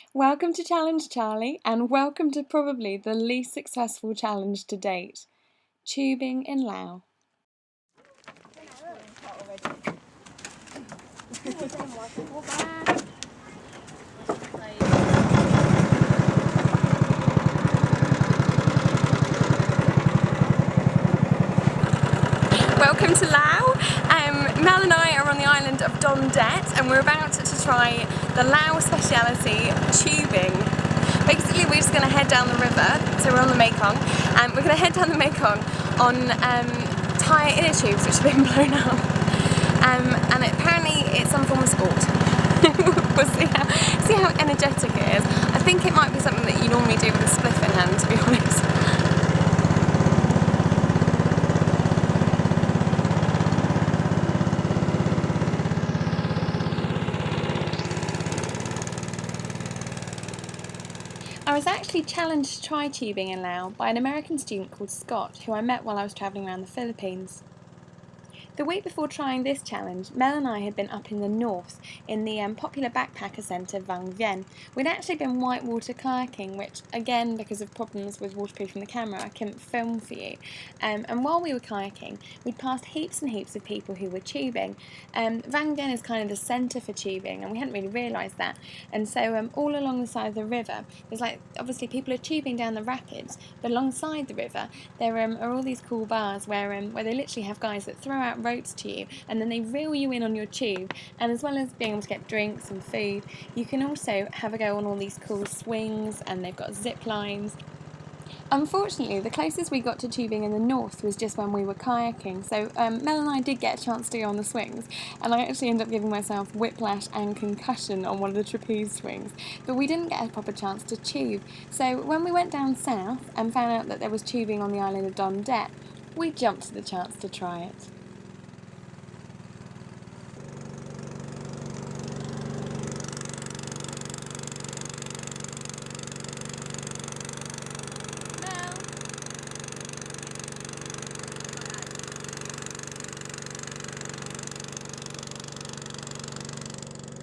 Welcome to Challenge Charlie, and welcome to probably the least successful challenge to date, tubing in Laos. Welcome to Laos. Mel and I are on the island of Don Det, and we're about to try the Laos speciality tubing. Basically, we're just going to head down the river, so we're on the Mekong, and we're going to head down the Mekong on tyre inner tubes which have been blown up. And apparently it's some form of sport. We'll see how energetic it is. I think it might be something that you normally do with a spliff in hand, to be honest. I was actually challenged to try tubing in Laos by an American student called Scott, who I met while I was travelling around the Philippines. The week before trying this challenge, Mel and I had been up in the north, in the popular backpacker centre Vang Vieng. We'd actually been whitewater kayaking, which, again, because of problems with waterproofing the camera, I couldn't film for you. And while we were kayaking, we'd passed heaps and heaps of people who were tubing. Vang Vieng is kind of the centre for tubing, and we hadn't really realised that. And so all along the side of the river, there's obviously people are tubing down the rapids, but alongside the river, there are all these cool bars where they literally have guys that throw out ropes to you, and then they reel you in on your tube, and as well as being able to get drinks and food, you can also have a go on all these cool swings, and they've got zip lines. Unfortunately, the closest we got to tubing in the north was just when we were kayaking, so Mel and I did get a chance to go on the swings, and I actually ended up giving myself whiplash and concussion on one of the trapeze swings, but we didn't get a proper chance to tube. So when we went down south and found out that there was tubing on the island of Don Det, we jumped at the chance to try it.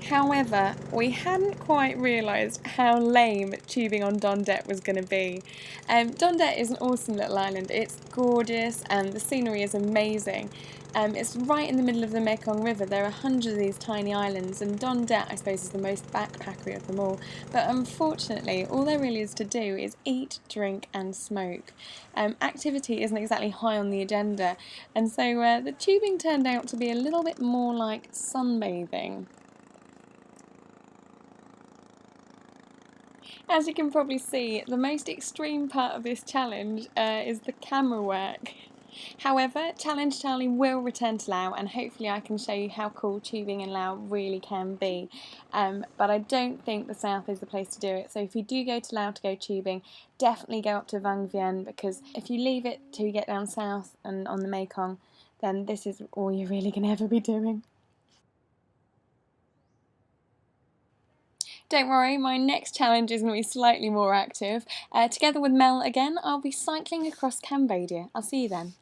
However, we hadn't quite realised how lame tubing on Don Det was going to be. Don Det is an awesome little island. It's gorgeous and the scenery is amazing. It's right in the middle of the Mekong River. There are hundreds of these tiny islands, and Don Det, I suppose, is the most backpackery of them all. But unfortunately, all there really is to do is eat, drink and smoke. Activity isn't exactly high on the agenda, and so the tubing turned out to be a little bit more like sunbathing. As you can probably see, the most extreme part of this challenge is the camera work. However, Challenge Charlie will return to Laos, and hopefully I can show you how cool tubing in Laos really can be. But I don't think the south is the place to do it, so if you do go to Laos to go tubing, definitely go up to Vang Vieng, because if you leave it till you get down south and on the Mekong, then this is all you're really going to ever be doing. Don't worry, my next challenge is going to be slightly more active. Together with Mel again, I'll be cycling across Cambodia. I'll see you then.